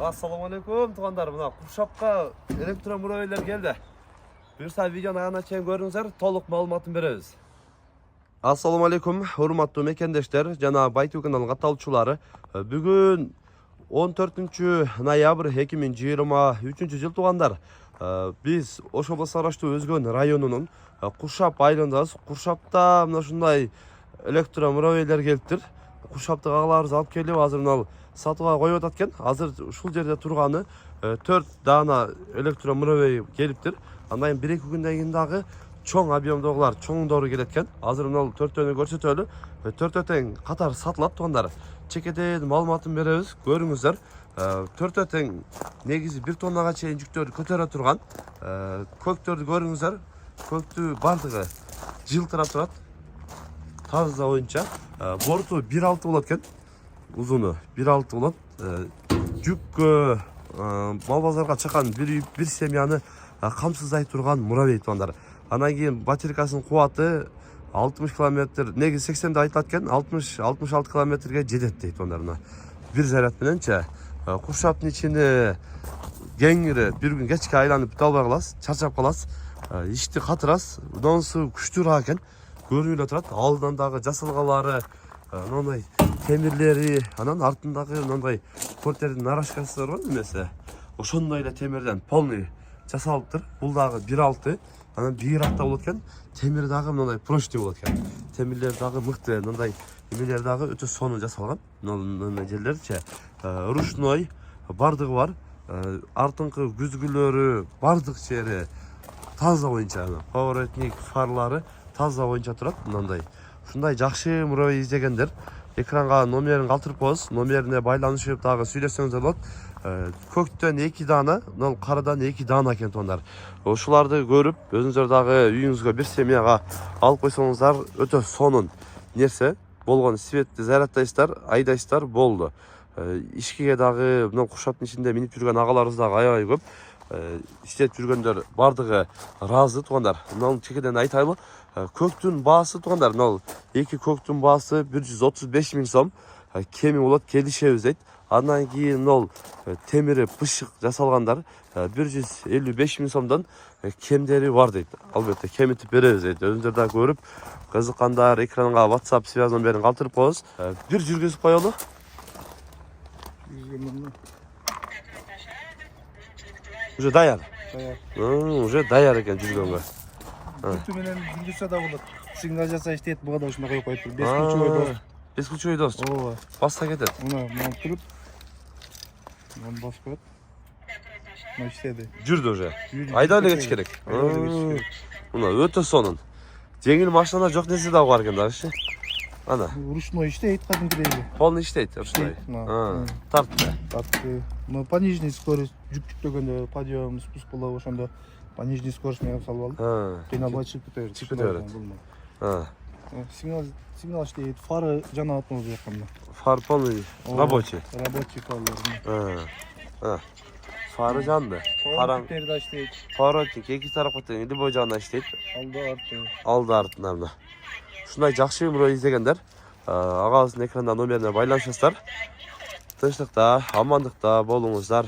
Assalamu alaikum tuğanlar. Mına Kuşapka elektromurabeyler geldi. Buyursa videonu ayağına çeyin görüңüzler, толық маалыматын беребиz. Assalamu alaikum, hurmatlı mekendeşler, jana Baytu kanalının katılımcıları. Bugün 14 noyabr 2023 yıl tuğanlar. Biz Oş облысы Araçlı Özgön rayonunun Kuşap aylığındayız. Kuşapta mına şunday elektromurabeyler geliptir. Kuşapты ağalarımız alıp kelip azır mına satığa koyup atken. Hazır uşul jerde turganı 4 dana elektromurabey geliptir. Andan 1-2 günden keyin dagı çoң объемдогулар çoң doğru geletken. Hazır mına 4-tönü көрсөтөлү. 4-tön katar satılat tuğanlar. Çekeden malumatın berебиз, көрүңүздөр. 4-tön negizi 1 tonnaga чейин жүктөрдү көтөрө турган. Көктөрдү көрүңүздөр. Көктү бардыгы жылтырап турат. Таза боюнча. Борту 1.6 болот экен. Узуну 1.6 болот. Жүккө мал базарга чыккан bir семьяны камсыздай турган мурабей тугандар. Анан кийин батарейкасынын кубаты 60 км, неги 80 деп айтылат экен, 60-66 километрге жетет дейт тугандар. Bir заряд мененчи Куршаптын ичине кеңири бир күн кечке айланып бүтө албай каласыз, чарчап каласыз. Ишти катырасыз, донусу күчтүүрөөк экен. Көрүнүп эле турат. Алдынан дагы жасалгалары, мындай темирлери, анан артындагы мындай портердин нарашкасы бар го эмесе. Ошондой эле темирден полный жасалыптыр. Бул дагы 1.6, анан бийракта болот экен. Темир дагы мындай прочный болот экен. Темирлер дагы мыкты, мындай эмелер дагы өтө сонун жасалган. Мындай жерлерчи ручной бардыгы бар. Артыңкы күзгүлөрү, бардык жери таза боюнча, поворотник фарлары таза боюнча турат. Мындай ушундай жакшы мурабей издегендер экранга номерин калтырып коебуз. Номерине байланышып дагы сүйлөсөңүздөр болот. Көктөн 2 дана, мына карадан 2 дана экен тугандар. Ушуларды көрүп, өзүңүздөр дагы үйүңүзгө bir семьяга алып койсоңуздар өтө сонун нерсе. Болгон светти заряддайсыздар, айдайсыздар, болду. Ишкеге дагы мына Куршаптын ичинде минип жүргөн агаларыбыз дагы аябай көп. Иштеп жүргөндөр бардыгы ыраазы тугандар. Мына чекеден айтайлы. Көктүн баасы тугандар, мына 2 көктүн баасы 135 000 сом. Кеми болот, келишебиз дейт. Андан кийин мына темири пышык жасалгандар 155 000 сомдон кемдери бар дейт. Албетте кемитип беребиз дейт. Өзүңүздөр да көрүп, кызыккандар экранга WhatsApp связь номерин калтырып коебуз. Бир жүргүзүп коелу. Уже даяр. Уже даяр экен жүргөнгө. Күтү менен жүргүзсө да болот. Сигнал жаса иштейт, буга да ушуна коюп коюптур. 5 ключевой дос. 5 ключевой дос. Ооба. Басса кетет. Мына туруп. Мына басып коет. Мына иштеди. Жүрдү уже. Айда эле кетиш керек. Мына өтө сонун. Жеңил машина жок нерсе да бар экен дагычы. Ана. Ручной иштейт, кадимкидей. Полный иштейт, ручной. Тартты. Тартты. Но пониженный скорость жүк жүктөгөндө подъем, спуск болобу, ошондо пониженный скорость менен салып алдым. Кыйналбай чыгып кете берет. Чыгып кете берет. Сигнал иштейт, фары жанат өзү жакканда. Фар полный рабочий. Рабочий фарлар. Фары жанды. Поворотниктер да иштейт. Поворотник эки тарапка тең любой жагына иштейт. Алды артында. Ушундай жакшы мурабей издегендер агабыздын экранда номерине байланышасыздар. Тынчтыкта, амандыкта болуңуздар.